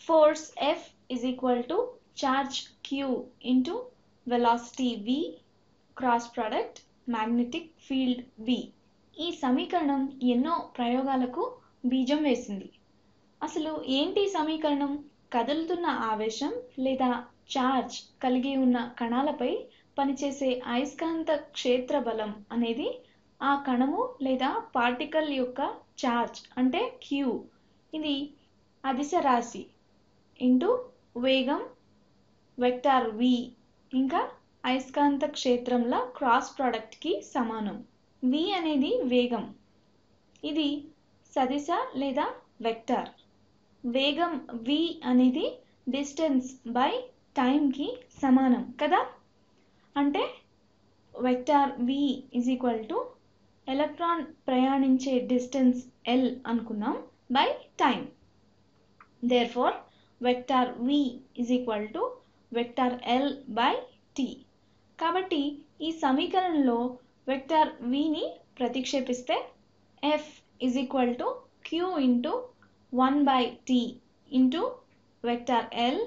Force F is equal to charge Q into velocity V cross product magnetic field B. ఈ సమీకరణం ఎన్నో ప్రయోగాలకు బీజం వేసింది. అసలు ఏంటి సమీకరణం? కదులుతున్న ఆవేశం లేదా ఛార్జ్ కలిగి ఉన్న కణాలపై పనిచేసే అయస్కాంత క్షేత్ర బలం అనేది ఆ కణము లేదా పార్టికల్ యొక్క ఛార్జ్ అంటే Q, ఇది అదిశ రాశి ఇంటూ వేగం వెక్టార్ V ఇంకా అయస్కాంత క్షేత్రంల క్రాస్ ప్రోడక్ట్కి సమానం. V అనేది వేగం, ఇది సదిశ లేదా వెక్టార్. వేగం V అనేది డిస్టెన్స్ బై టైంకి సమానం కదా. అంటే vector V is equal to electron ప్రయాణించే డిస్టెన్స్ L అనుకున్నాం by time. Therefore vector V is equal to vector L by T. కాబట్టి ఈ సమీకరణంలో వెక్టార్ Vని ప్రతిక్షేపిస్తే F is equal to Q into 1 by T into vector L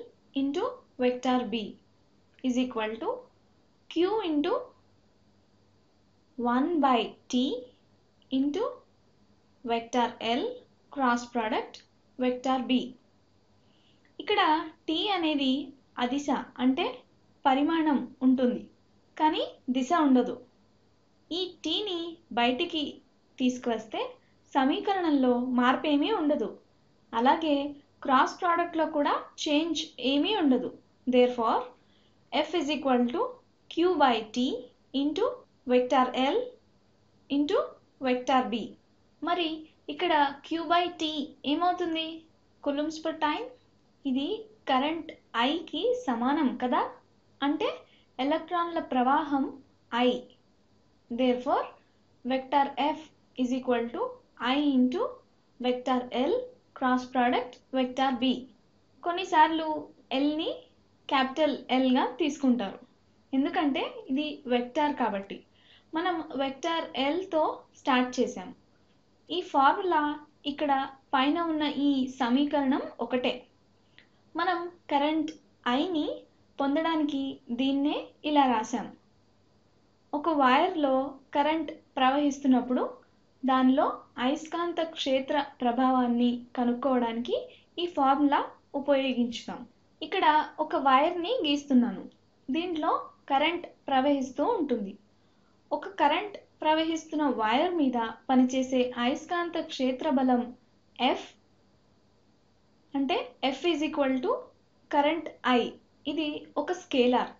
into vector B is equal to Q into 1 by T into vector L cross product vector B. ఇక్కడ T అనేది అదిశ అంటే పరిమాణం ఉంటుంది, కానీ దిశ ఉండదు. ఈ Tని బయటికి తీసుకువస్తే సమీకరణంలో మార్పు ఏమీ ఉండదు. అలాగే క్రాస్ ప్రోడక్ట్లో కూడా చేంజ్ ఏమీ ఉండదు. Therefore F is equal to Q by T into vector L into vector B. మరి ఇక్కడ Q బై T ఏమవుతుంది? Coulombs per time. ఇది కరెంట్ Iకి సమానం కదా, అంటే ఎలక్ట్రాన్ల ప్రవాహం I. Therefore vector F is equal to I into vector L cross product vector B. కొన్నిసార్లు Lని క్యాపిటల్ Lగా తీసుకుంటారు, ఎందుకంటే ఇది వెక్టార్ కాబట్టి. మనం వెక్టార్ Lతో స్టార్ట్ చేసాం. ఈ ఫార్ములా ఇక్కడ పైన ఉన్న ఈ సమీకరణం ఒకటే. మనం కరెంట్ Iని పొందడానికి దీన్నే ఇలా రాసాం. ఒక వైర్లో కరెంట్ ప్రవహిస్తున్నప్పుడు దానిలో అయస్కాంత క్షేత్ర ప్రభావాన్ని కనుక్కోవడానికి ఈ ఫార్ములా ఉపయోగించుతాం. ఇక్కడ ఒక వైర్ని గీస్తున్నాను. దీంట్లో కరెంట్ ప్రవహిస్తూ ఉంటుంది. ఒక కరెంట్ ప్రవహిస్తున్న వైర్ మీద పనిచేసే అయస్కాంత క్షేత్ర బలం F అంటే F is equal to current I. ఇది ఒక స్కేలార్.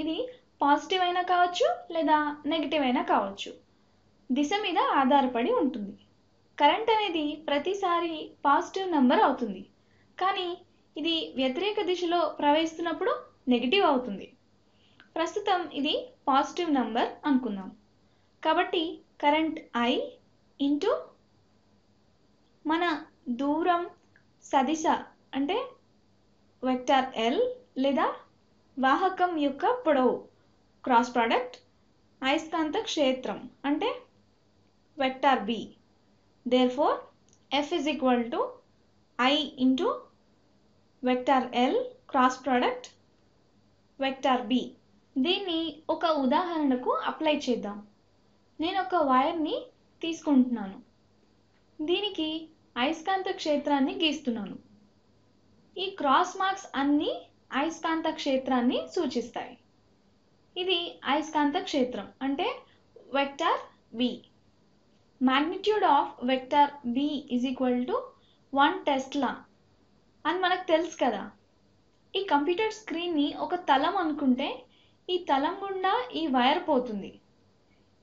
ఇది పాజిటివ్ అయినా కావచ్చు లేదా నెగిటివ్ అయినా కావచ్చు. దిశ మీద ఆధారపడి ఉంటుంది. కరెంట్ అనేది ప్రతిసారి పాజిటివ్ నంబర్ అవుతుంది, కానీ ఇది వ్యతిరేక దిశలో ప్రవహిస్తున్నప్పుడు నెగిటివ్ అవుతుంది. ప్రస్తుతం ఇది పాజిటివ్ నంబర్ అనుకుందాం. కాబట్టి కరెంట్ I ఇంటూ మన దూరం సదిశ అంటే వెక్టార్ L లేదా వాహకం యొక్క పొడవు క్రాస్ ప్రోడక్ట్ అయస్కాంత క్షేత్రం అంటే vector B. Therefore F is equal to I into vector L cross product vector B. దీన్ని ఒక ఉదాహరణకు అప్లై చేద్దాం. నేను ఒక వైర్ని తీసుకుంటున్నాను. దీనికి అయస్కాంత క్షేత్రాన్ని గీస్తున్నాను. ఈ క్రాస్ మార్క్స్ అన్నీ అయస్కాంత క్షేత్రాన్ని సూచిస్తాయి. ఇది అయస్కాంత క్షేత్రం అంటే vector B. Magnitude of vector B is equal to 1 Tesla అని మనకు తెలుసు కదా. ఈ కంప్యూటర్ స్క్రీన్ని ఒక తలం అనుకుంటే ఈ తలం గుండా ఈ వైర్ పోతుంది.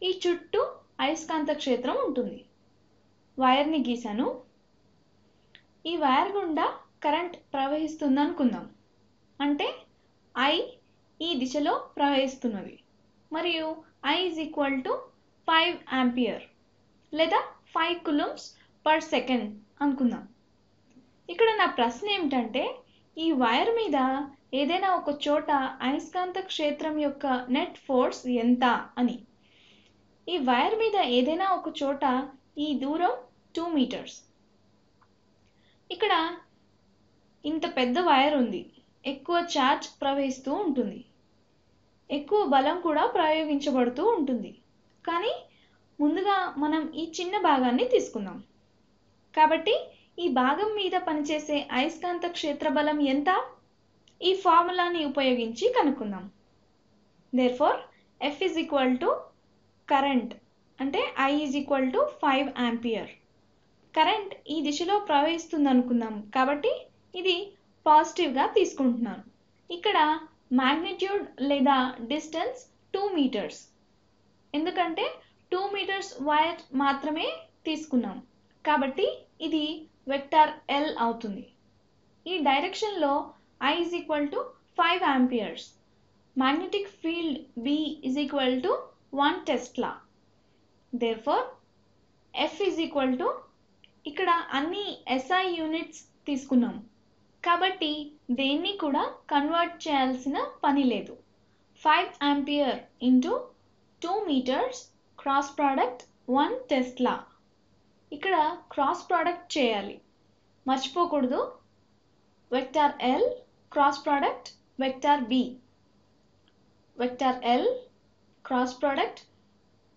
ఈ చుట్టూ అయస్కాంత క్షేత్రం ఉంటుంది. వైర్ని గీసాను. ఈ వైర్ గుండా కరెంట్ ప్రవహిస్తుంది అనుకుందాం. అంటే I ఈ దిశలో ప్రవహిస్తున్నది మరియు I is equal to 5 ampere లేదా 5 కూలుంబ్స్ పర్ సెకండ్ అనుకుందాం. ఇక్కడ నా ప్రశ్న ఏమిటంటే ఈ వైర్ మీద ఏదైనా ఒక చోట అయస్కాంత క్షేత్రం యొక్క నెట్ ఫోర్స్ ఎంత అని. ఈ వైర్ మీద ఏదైనా ఒక చోట ఈ దూరం 2 మీటర్స్. ఇక్కడ ఇంత పెద్ద వైర్ ఉంది, ఎక్కువ ఛార్జ్ ప్రవహిస్తూ ఉంటుంది, ఎక్కువ బలం కూడా ప్రయోగించబడుతూ ఉంటుంది. కానీ ముందుగా మనం ఈ చిన్న భాగాన్ని తీసుకుందాం. కాబట్టి ఈ భాగం మీద పనిచేసే అయస్కాంత క్షేత్ర బలం ఎంత? ఈ ఫార్ములాని ఉపయోగించి కనుక్కుందాం. Therefore, F is equal to current అంటే I is equal to 5 ampere. Current ఈ దిశలో ప్రవహిస్తుంది అనుకుందాం, కాబట్టి ఇది పాజిటివ్గా తీసుకుంటున్నాను. ఇక్కడ మ్యాగ్నిట్యూడ్ లేదా డిస్టెన్స్ 2 మీటర్స్, ఎందుకంటే 2 మీటర్స్ వైర్ మాత్రమే తీసుకున్నాం, కాబట్టి ఇది వెక్టార్ L అవుతుంది. ఈ డైరెక్షన్లో I is equal to 5 amperes. Magnetic field B is equal to 1 Tesla. Therefore, F is equal to, ఇక్కడ అన్ని SI యూనిట్స్ తీసుకున్నాం, కాబట్టి దేన్ని కూడా కన్వర్ట్ చేయాల్సిన పని లేదు. 5 ampere into 2 meters cross product 1 Tesla. ఇక్కడ క్రాస్ ప్రోడక్ట్ చేయాలి, మర్చిపోకూడదు. Vector L cross product vector B. Vector L cross product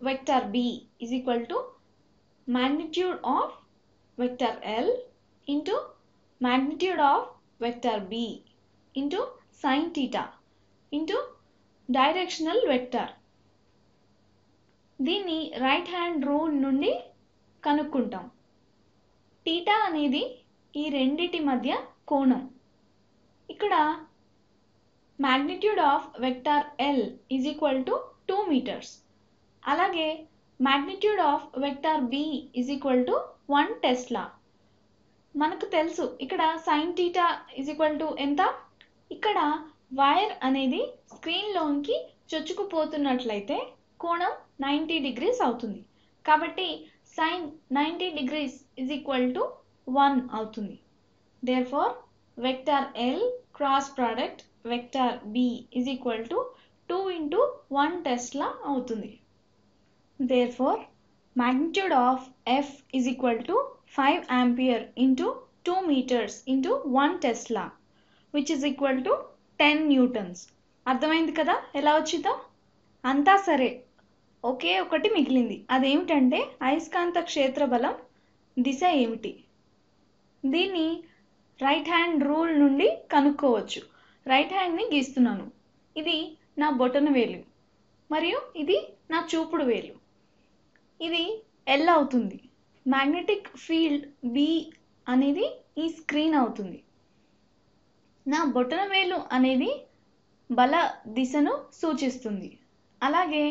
vector B is equal to magnitude of vector L into magnitude of vector B into sin theta into directional vector. దీన్ని right hand rule నుండి కనుక్కుంటాం. Theta అనేది ఈ రెండిటి మధ్య కోణం. ఇక్కడ magnitude of vector L is equal to 2 meters. అలాగే magnitude of vector B is equal to 1 Tesla. మనకు తెలుసు ఇక్కడ sin theta is equal to ఎంత? ఇక్కడ వైర్ అనేది స్క్రీన్లోకి చొచ్చుకుపోతున్నట్లయితే కోణం 90 degrees అవుతుంది, కాబట్టి sin 90 degrees is equal to 1 అవుతుంది. Therefore, vector L cross product vector B is equal to 2 into 1 Tesla అవుతుంది. Therefore, magnitude of F is equal to 5 ampere into 2 meters into 1 Tesla, which is equal to 10 newtons. అర్థమైంది కదా ఎలా వచ్చిందో? అంతా సరే, ఒకే ఒకటి మిగిలింది. అదేమిటంటే అయస్కాంత క్షేత్ర బలం దిశ ఏమిటి? దీన్ని రైట్ హ్యాండ్ రూల్ నుండి కనుక్కోవచ్చు. రైట్ హ్యాండ్ని గీస్తున్నాను. ఇది నా బొటన వేలు మరియు ఇది నా చూపుడు వేలు. ఇది L అవుతుంది. మ్యాగ్నెటిక్ ఫీల్డ్ B అనేది ఈ స్క్రీన్ అవుతుంది. నా బొటన వేలు అనేది బల దిశను సూచిస్తుంది, అలాగే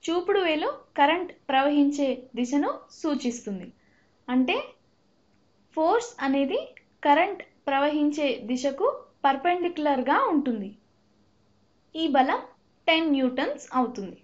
చూపుడు వేలు కరెంట్ ప్రవహించే దిశను సూచిస్తుంది. అంటే ఫోర్స్ అనేది కరెంట్ ప్రవహించే దిశకు పర్పెండిక్యులర్గా ఉంటుంది. ఈ బలం 10 న్యూటన్స్ అవుతుంది.